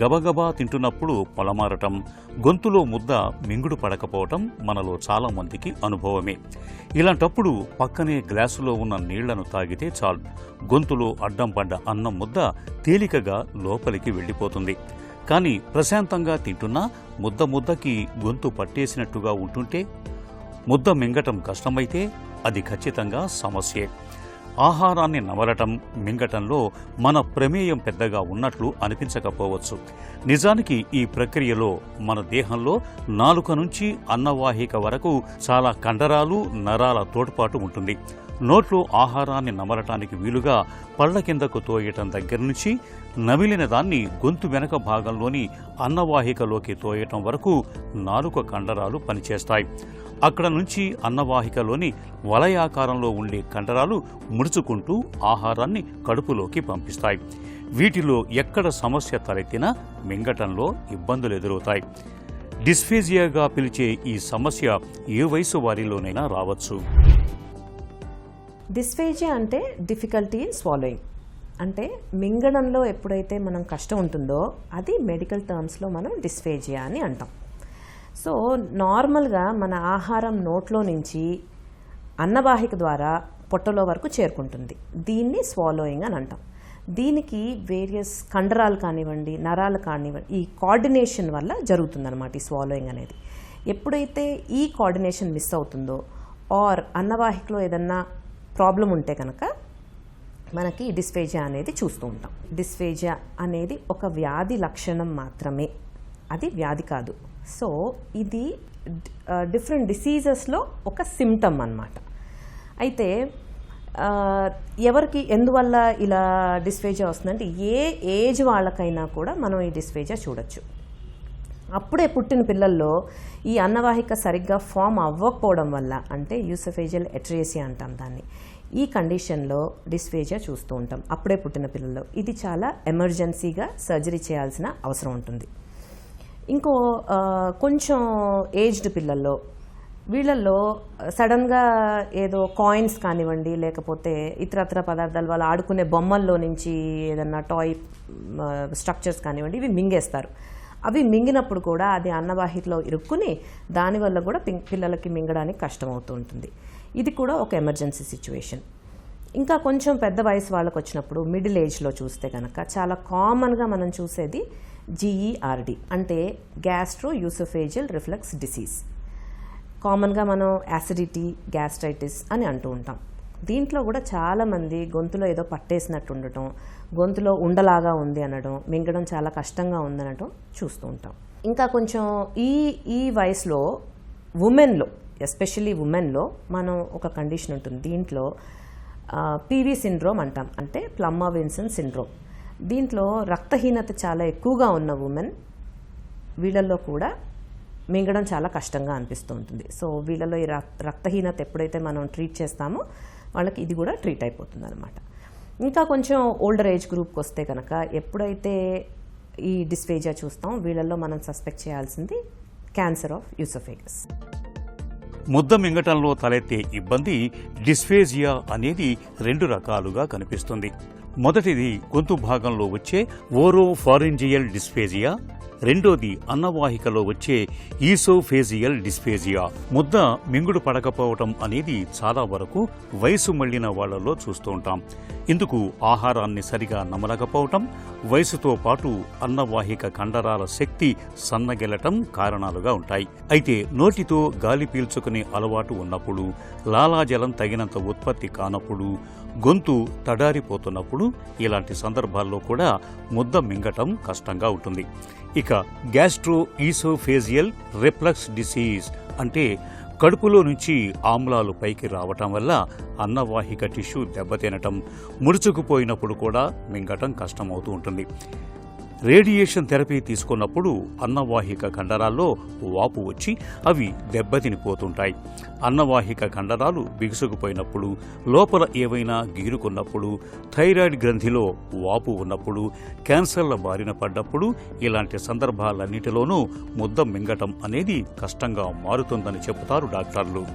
గబగబా తింటున్నప్పుడు పొలమారటం, గొంతులో ముద్ద మింగుడు పడకపోవటం మనలో చాలా మందికి అనుభవమే. ఇలాంటప్పుడు పక్కనే గ్లాసులో ఉన్న నీళ్లను తాగితే చాలు, గొంతులో అడ్డం పడ్డ అన్నం ముద్ద తేలికగా లోపలికి వెళ్ళిపోతుంది. కానీ ప్రశాంతంగా తింటున్నా ముద్దకి గొంతు పట్టేసినట్టుగా ఉంటుంటే, ముద్ద మింగటం కష్టమైతే అది ఖచ్చితంగా సమస్యే. ఆహారాన్ని నమలటం, మింగటంలో మన ప్రమేయం పెద్దగా ఉన్నట్లు అనిపించకపోవచ్చు. నిజానికి ఈ ప్రక్రియలో మన దేహంలో నాలుక నుంచి అన్నవాహిక వరకు చాలా కండరాలు, నరాల తోడ్పాటు ఉంటుంది. నోట్లో ఆహారాన్ని నమలటానికి వీలుగా పళ్ల కిందకు తోయటం దగ్గర నుంచి నమిలిన దాన్ని గొంతు వెనక భాగంలోని అన్నవాహికలోకి తోయటం వరకు నాలుక కండరాలు పనిచేస్తాయి. అక్కడ నుంచి అన్నవాహికలోని వలయాకారంలో ఉండే కండరాలు ముడుచుకుంటూ ఆహారాన్ని కడుపులోకి పంపిస్తాయి. వీటిలో ఎక్కడ సమస్య తలెత్తినా మింగటంలో ఇబ్బందులు ఎదురవుతాయి. డిస్ఫేజియాగా పిలిచే ఈ సమస్య ఏ వయసు వారిలోనైనా రావచ్చు. డిస్ఫేజియా అంటే డిఫికల్టీ ఇన్ స్వాలోయింగ్, అంటే మింగడంలో ఎప్పుడైతే మనం కష్టం ఉంటుందో అది మెడికల్ టర్మ్స్లో మనం డిస్ఫేజియా అని అంటాం. సో నార్మల్గా మన ఆహారం నోట్లో నుంచి అన్నవాహిక ద్వారా పొట్టలో వరకు చేరుకుంటుంది. దీన్ని స్వాలోయింగ్ అని అంటాం. దీనికి వేరియస్ కండరాలు కానివ్వండి, నరాలు కానివ్వండి, ఈ కోఆర్డినేషన్ వల్ల జరుగుతుందన్నమాట ఈ స్వాలోయింగ్ అనేది. ఎప్పుడైతే ఈ కోఆర్డినేషన్ మిస్ అవుతుందో ఆర్ అన్నవాహికలో ఏదన్నా ప్రాబ్లం ఉంటే కనుక మనకి డిస్ఫేజియా అనేది చూస్తూ ఉంటాం. డిస్ఫేజియా అనేది ఒక వ్యాధి లక్షణం మాత్రమే, అది వ్యాధి కాదు. సో ఇది డిఫరెంట్ డిసీజెస్లో ఒక సిమ్టమ్ అన్నమాట. అయితే ఎవరికి ఎందువల్ల ఇలా డిస్ఫేజియా వస్తుందంటే ఏ ఏజ్ వాళ్ళకైనా కూడా మనం ఈ డిస్ఫేజియా చూడొచ్చు. అప్పుడే పుట్టిన పిల్లల్లో ఈ అన్నవాహిక సరిగ్గా ఫామ్ అవ్వకపోవడం వల్ల, అంటే యూసోఫేజియల్ అట్రేసియా అంటాం దాన్ని, ఈ కండిషన్లో డిస్ఫేజియా చూస్తూ ఉంటాం అప్పుడే పుట్టిన పిల్లల్లో. ఇది చాలా ఎమర్జెన్సీగా సర్జరీ చేయాల్సిన అవసరం ఉంటుంది. ఇంకో కొంచెం ఏజ్డ్ పిల్లల్లో, వీళ్ళల్లో సడన్గా ఏదో కాయిన్స్ కానివ్వండి, లేకపోతే ఇతరత్ర పదార్థాలు, వాళ్ళు ఆడుకునే బొమ్మల్లో నుంచి ఏదన్నా టాయ్ స్ట్రక్చర్స్ కానివ్వండి, ఇవి మింగేస్తారు. అవి మింగినప్పుడు కూడా అది అన్నవాహికలో ఇరుక్కుని దానివల్ల కూడా పిల్లలకి మింగడానికి కష్టమవుతూ ఉంటుంది. ఇది కూడా ఒక ఎమర్జెన్సీ సిచ్యువేషన్. ఇంకా కొంచెం పెద్ద వయసు వాళ్ళకు వచ్చినప్పుడు, మిడిల్ ఏజ్లో చూస్తే కనుక చాలా కామన్గా మనం చూసేది GERD, అంటే గ్యాస్ట్రో యూసోఫేజియల్ రిఫ్లక్స్ డిసీజ్. కామన్గా మనం యాసిడిటీ, గ్యాస్ట్రైటిస్ అని అంటూ ఉంటాం. దీంట్లో కూడా చాలామంది గొంతులో ఏదో పట్టేసినట్టు ఉండటం, గొంతులో ఉండలాగా ఉంది అనడం, మింగడం చాలా కష్టంగా ఉందనడం చూస్తూ ఉంటాం. ఇంకా కొంచెం ఈ వయసులో ఉమెన్లో, ఎస్పెషల్లీ ఉమెన్లో మనం ఒక కండిషన్ ఉంటుంది. దీంట్లో PV సిండ్రోమ్ అంటాం, అంటే ప్లమ్మర్ విన్సన్ సిండ్రోమ్. దీంట్లో రక్తహీనత చాలా ఎక్కువగా ఉన్న ఉమెన్, వీళ్ళల్లో కూడా మింగడం చాలా కష్టంగా అనిపిస్తూ ఉంటుంది. సో వీళ్ళలో ఈ రక్తహీనత ఎప్పుడైతే మనం ట్రీట్ చేస్తామో వాళ్ళకి ఇది కూడా ట్రీట్ అయిపోతుంది అనమాట. ఇంకా కొంచెం ఓల్డర్ ఏజ్ గ్రూప్కి వస్తే కనుక ఎప్పుడైతే ఈ డిస్ఫేజియా చూస్తాం, వీళ్ళల్లో మనం సస్పెక్ట్ చేయాల్సింది క్యాన్సర్ ఆఫ్ యూసోఫేగస్. ముద్ద మింగటంలో తలెత్తే ఇబ్బంది డిస్ఫేజియా అనేది 2 రకాలుగా కనిపిస్తుంది. మొదటిది గొంతు భాగంలో వచ్చే ఓరోఫారింజియల్ డిస్ఫేజియా, రెండోది అన్నవాహికలో వచ్చే ఈసోఫేజియల్ డిస్ఫేజియా. ముద్ద మింగుడు పడకపోవటం అనేది చాలా వరకు వయసు మళ్లిన వాళ్లలో చూస్తూ ఉంటాం. ఇందుకు ఆహారాన్ని సరిగా నమలకపోవటం, వయసుతో పాటు అన్నవాహిక కండరాల శక్తి సన్నగిల్లటం కారణాలుగా ఉంటాయి. అయితే నోటితో గాలి పీల్చుకునే అలవాటు ఉన్నప్పుడు, లాలాజలం తగినంత ఉత్పత్తి కానప్పుడు, గొంతు తడారిపోతున్నప్పుడు, ఇలాంటి సందర్భాల్లో కూడా ముద్ద మింగటం కష్టంగా ఉంటుంది. ఇక గ్యాస్ట్రో ఈసోఫేజియల్ రిఫ్లక్స్ డిసీజ్ అంటే కడుపులో నుంచి ఆమ్లాలు పైకి రావటం వల్ల అన్నవాహిక టిష్యూ దెబ్బతినటం, ముడుచుకుపోయినప్పుడు కూడా మింగటం కష్టమవుతూ ఉంటుంది. రేడియేషన్ థెరపీ తీసుకున్నప్పుడు అన్నవాహిక కండరాల్లో వాపు వచ్చి అవి దెబ్బతినిపోతుంటాయి. అన్నవాహిక కండరాలు బిగుసుకుపోయినప్పుడు, లోపల ఏవైనా గీరుకున్నప్పుడు, థైరాయిడ్ గ్రంథిలో వాపు ఉన్నప్పుడు, క్యాన్సర్ల బారిన పడ్డప్పుడు, ఇలాంటి సందర్భాలన్నిటిలోనూ ముద్ద మింగటం అనేది కష్టంగా మారుతుందని చెబుతారు డాక్టర్లు.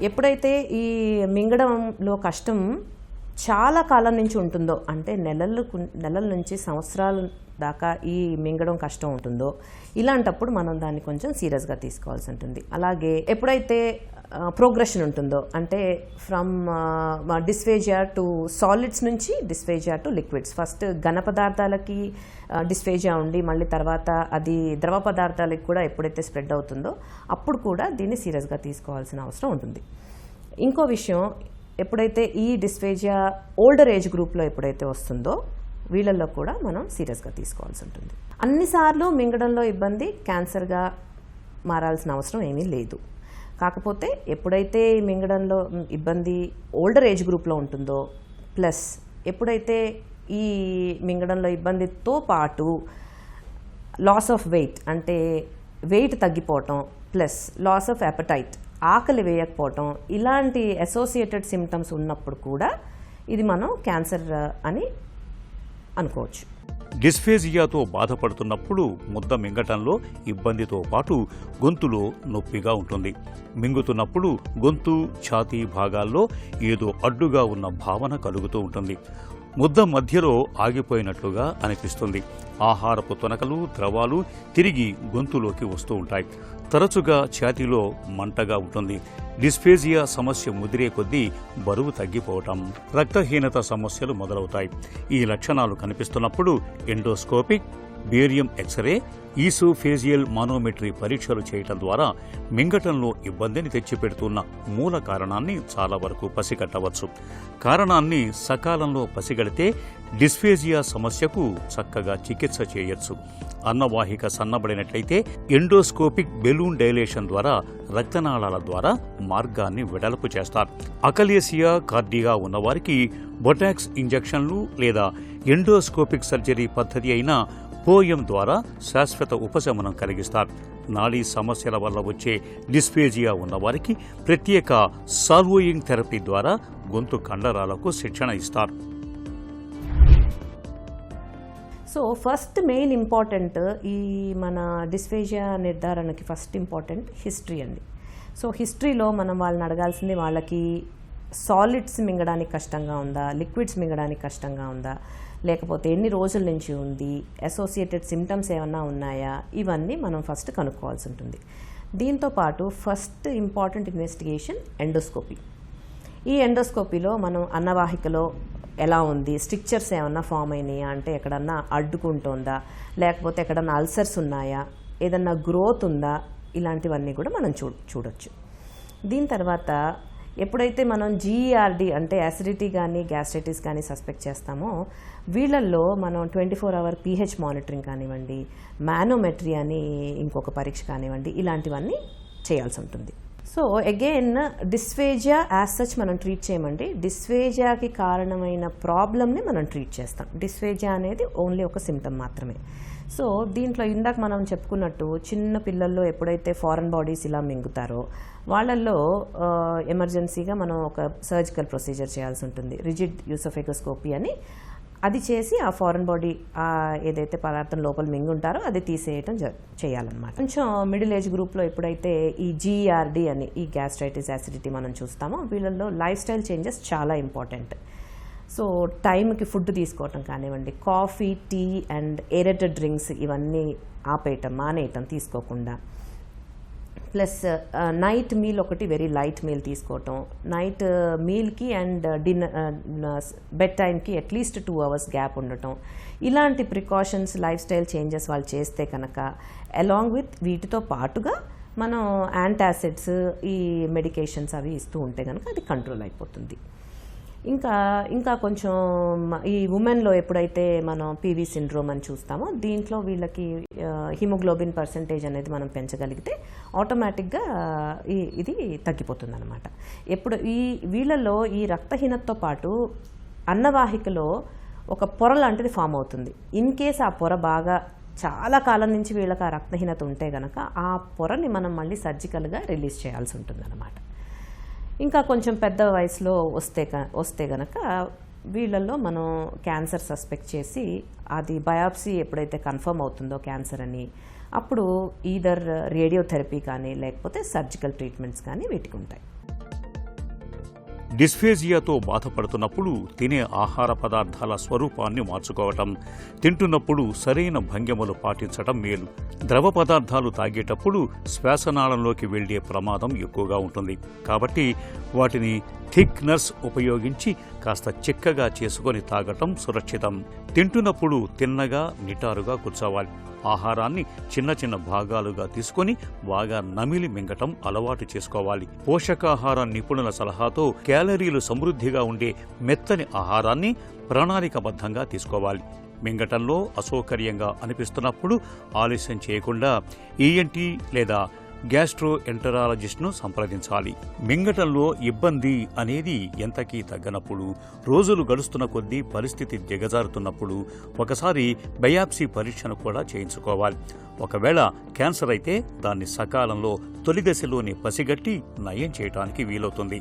ఎప్పుడైతే ఈ మింగడంలో కష్టం చాలా కాలం నుంచి ఉంటుందో, అంటే నెలల నుంచి సంవత్సరాల దాకా ఈ మింగడం కష్టం ఉంటుందో, ఇలాంటప్పుడు మనం దాన్ని కొంచెం సీరియస్గా తీసుకోవాల్సి ఉంటుంది. అలాగే ఎప్పుడైతే ప్రోగ్రెషన్ ఉంటుందో, అంటే ఫ్రమ్ డిస్ఫేజియా టు సాలిడ్స్ నుంచి డిస్ఫేజియా టు లిక్విడ్స్, ఫస్ట్ ఘన పదార్థాలకి డిస్ఫేజియా ఉండి మళ్ళీ తర్వాత అది ద్రవ పదార్థాలకి కూడా ఎప్పుడైతే స్ప్రెడ్ అవుతుందో అప్పుడు కూడా దీన్ని సీరియస్గా తీసుకోవాల్సిన అవసరం ఉంటుంది. ఇంకో విషయం, ఎప్పుడైతే ఈ డిస్ఫేజియా ఓల్డర్ ఏజ్ గ్రూప్లో ఎప్పుడైతే వస్తుందో వీళ్ళల్లో కూడా మనం సీరియస్గా తీసుకోవాల్సి ఉంటుంది. అన్నిసార్లు మింగడంలో ఇబ్బంది క్యాన్సర్గా మారాల్సిన అవసరం ఏమీ లేదు. కాకపోతే ఎప్పుడైతే మింగడంలో ఇబ్బంది ఓల్డర్ ఏజ్ గ్రూప్లో ఉంటుందో, ప్లస్ ఎప్పుడైతే ఈ మింగడంలో ఇబ్బందితో పాటు లాస్ ఆఫ్ వెయిట్, అంటే వెయిట్ తగ్గిపోవటం, ప్లస్ లాస్ ఆఫ్ అపెటైట్, ఆకలి వేయకపోవటం, ఇలాంటి అసోసియేటెడ్ సిమ్టమ్స్ ఉన్నప్పుడు కూడా ఇది మనం క్యాన్సర్ అని అనుకోవచ్చు. డిస్ఫేజియాతో బాధపడుతున్నప్పుడు ముద్ద మింగటంలో ఇబ్బందితో పాటు గొంతులో నొప్పిగా ఉంటుంది. మింగుతున్నప్పుడు గొంతు, ఛాతీ భాగాల్లో ఏదో అడ్డుగా ఉన్న భావన కలుగుతూ ఉంటుంది. ముద్ద మధ్యలో ఆగిపోయినట్లుగా అనిపిస్తుంది. ఆహారపు తొనకలు, ద్రవాలు తిరిగి గొంతులోకి వస్తూ ఉంటాయి. తరచుగా ఛాతీలో మంటగా ఉంటుంది. డిస్ఫేజియా సమస్య ముదిరే కొద్దీ బరువు తగ్గిపోవటం, రక్తహీనత సమస్యలు మొదలవుతాయి. ఈ లక్షణాలు కనిపిస్తున్నప్పుడు endoscopic, barium x ray, oesophageal manometry పరీక్షలు చేయటం ద్వారా మింగటంలో ఇబ్బందిని తెచ్చిపెడుతున్న మూల కారణాన్ని చాలా వరకు పసిగట్టవచ్చు. కారణాన్ని సకాలంలో పసిగడితే డిస్ఫేజియా సమస్యకు చక్కగా చికిత్స చేయొచ్చు. అన్నవాహిక సన్నబడినట్లయితే ఎండోస్కోపిక్ బెలూన్ డైలేషన్ ద్వారా రక్తనాళాల ద్వారా మార్గాన్ని వెడల్పు చేస్తారు. అకలేసియా కార్డియా ఉన్నవారికి బొటాక్స్ ఇంజెక్షన్లు లేదా ఎండోస్కోపిక్ సర్జరీ పద్ధతి అయిన పోయం ద్వారా శాశ్వత ఉపశమనం కలిగిస్తారు. నాడీ సమస్యల వల్ల వచ్చే డిస్ఫేజియా ఉన్నవారికి ప్రత్యేక సాల్వోయింగ్ థెరపీ ద్వారా గొంతు కండరాలకు శిక్షణ ఇస్తారు. సో ఫస్ట్ మెయిన్ ఇంపార్టెంట్ ఈ మన డిస్ఫేజియా నిర్ధారణకి ఫస్ట్ ఇంపార్టెంట్ హిస్టరీ అండి. సో హిస్టరీలో మనం వాళ్ళని అడగాల్సింది, వాళ్ళకి సాలిడ్స్ మింగడానికి కష్టంగా ఉందా, లిక్విడ్స్ మింగడానికి కష్టంగా ఉందా, లేకపోతే ఎన్ని రోజుల నుంచి ఉంది, అసోసియేటెడ్ సిమ్టమ్స్ ఏమన్నా ఉన్నాయా, ఇవన్నీ మనం ఫస్ట్ కనుక్కోవాల్సి ఉంటుంది. దీంతోపాటు ఫస్ట్ ఇంపార్టెంట్ ఇన్వెస్టిగేషన్ ఎండోస్కోపీ. ఈ ఎండోస్కోపీలో మనం అన్నవాహికలో ఎలా ఉంది, స్ట్రిక్చర్స్ ఏమన్నా ఫామ్ అయినాయా, అంటే ఎక్కడన్నా అడ్డుకుంటుందా, లేకపోతే ఎక్కడన్నా అల్సర్స్ ఉన్నాయా, ఏదన్నా గ్రోత్ ఉందా, ఇలాంటివన్నీ కూడా మనం చూడొచ్చు. దీని తర్వాత ఎప్పుడైతే మనం జీఈఆర్డి అంటే యాసిడిటీ కానీ గ్యాస్ట్రైటిస్ కానీ సస్పెక్ట్ చేస్తామో వీళ్ళల్లో మనం 24 hour pH మానిటరింగ్ కానివ్వండి, మానోమెట్రీ అని ఇంకొక పరీక్ష కానివ్వండి, ఇలాంటివన్నీ చేయాల్సి ఉంటుంది. So again dysphasia as such మనం ట్రీట్ చేయమండి. డిస్ఫేజియాకి కారణమైన ప్రాబ్లమ్ని మనం ట్రీట్ చేస్తాం. డిస్ఫేజియా అనేది ఓన్లీ ఒక సిమ్టమ్ మాత్రమే. సో దీంట్లో ఇందాక మనం చెప్పుకున్నట్టు చిన్న పిల్లల్లో ఎప్పుడైతే ఫారెన్ బాడీస్ ఇలా మింగుతారో వాళ్ళల్లో ఎమర్జెన్సీగా మనం ఒక సర్జికల్ ప్రొసీజర్ చేయాల్సి ఉంటుంది, రిజిడ్ యూసోఫెగోస్కోపీ అని. అది చేసి ఆ ఫారెన్ బాడీ ఏదైతే పదార్థం లోపల మింగుంటారో అది తీసేయటం చేయాలన్నమాట. కొంచెం మిడిల్ ఏజ్ గ్రూప్లో ఎప్పుడైతే ఈ జీఆర్డి అని ఈ గ్యాస్ట్రైటిస్ యాసిడిటీ మనం చూస్తామో వీళ్ళల్లో లైఫ్ స్టైల్ చేంజెస్ చాలా ఇంపార్టెంట్. సో టైంకి ఫుడ్ తీసుకోవటం కానివ్వండి, coffee, tea and aerated drinks ఇవన్నీ మానేయటం తీసుకోకుండా, ప్లస్ నైట్ మీల్ ఒకటి వెరీ లైట్ మీల్ తీసుకోవటం, నైట్ మీల్కి అండ్ బెడ్ టైంకి అట్లీస్ట్ 2 hours గ్యాప్ ఉండటం, ఇలాంటి ప్రికాషన్స్ లైఫ్ స్టైల్ చేంజెస్ వాళ్ళు చేస్తే కనుక అలాంగ్ విత్ వీటితో పాటుగా మనం యాంటాసిడ్స్ ఈ మెడికేషన్స్ అవి ఇస్తూ ఉంటే కనుక అది కంట్రోల్ అయిపోతుంది. ఇంకా కొంచెం ఈ ఉమెన్లో ఎప్పుడైతే మనం పీవీ సిండ్రోమ్ అని చూస్తామో దీంట్లో వీళ్ళకి హిమోగ్లోబిన్ పర్సెంటేజ్ అనేది మనం పెంచగలిగితే ఆటోమేటిక్గా ఇది తగ్గిపోతుంది అనమాట. వీళ్ళలో ఈ రక్తహీనతతో పాటు అన్నవాహికలో ఒక పొర లాంటిది ఫామ్ అవుతుంది. ఇన్ కేస్ ఆ పొర బాగా చాలా కాలం నుంచి వీళ్ళకి ఆ రక్తహీనత ఉంటే కనుక ఆ పొరని మనం మళ్ళీ సర్జికల్గా రిలీజ్ చేయాల్సి ఉంటుంది అన్నమాట. ఇంకా కొంచెం పెద్ద వయసులో వస్తే గనక వీళ్ళల్లో మనం క్యాన్సర్ సస్పెక్ట్ చేసి అది బయాప్సీ ఎప్పుడైతే కన్ఫర్మ్ అవుతుందో క్యాన్సర్ అని, అప్పుడు ఈదర్ రేడియోథెరపీ కానీ లేకపోతే సర్జికల్ ట్రీట్మెంట్స్ కానీ వీటికి ఉంటాయి. డిస్ఫేజియాతో బాధపడుతున్నప్పుడు తినే ఆహార పదార్థాల స్వరూపాన్ని మార్చుకోవటం, తింటున్నప్పుడు సరైన భంగిమలు పాటించటం మేలు. ద్రవ పదార్థాలు తాగేటప్పుడు శ్వాసనాళంలోకి వెళ్లే ప్రమాదం ఎక్కువగా ఉంటుంది. కాబట్టి వాటిని థిక్నర్స్ ఉపయోగించి కాస్త చిక్కగా చేసుకొని తాగటం సురక్షితం. తింటున్నప్పుడు తిన్నగా నిటారుగా కూర్చోవాలి. ఆహారాన్ని చిన్న చిన్న భాగాలుగా తీసుకొని బాగా నమిలి మింగటం అలవాటు చేసుకోవాలి. పోషకాహార నిపుణుల సలహాతో క్యాలరీలు సమృద్ధిగా ఉండే మెత్తని ఆహారాన్ని ప్రణాళికబద్ధంగా తీసుకోవాలి. మింగటంలో అసౌకర్యంగా అనిపిస్తున్నప్పుడు ఆలస్యం చేయకుండా ENT లేదా గ్యాస్ట్రోఎంటరాలజిస్ట్ను సంప్రదించాలి. మింగటంలో ఇబ్బంది అనేది ఎంతకీ తగ్గనప్పుడు, రోజులు గడుస్తున్న కొద్దీ పరిస్థితి దిగజారుతున్నప్పుడు ఒకసారి బయాప్సీ పరీక్షను కూడా చేయించుకోవాలి. ఒకవేళ క్యాన్సర్ అయితే దాన్ని సకాలంలో తొలి దశలోనే పసిగట్టి నయం చేయడానికి వీలవుతుంది.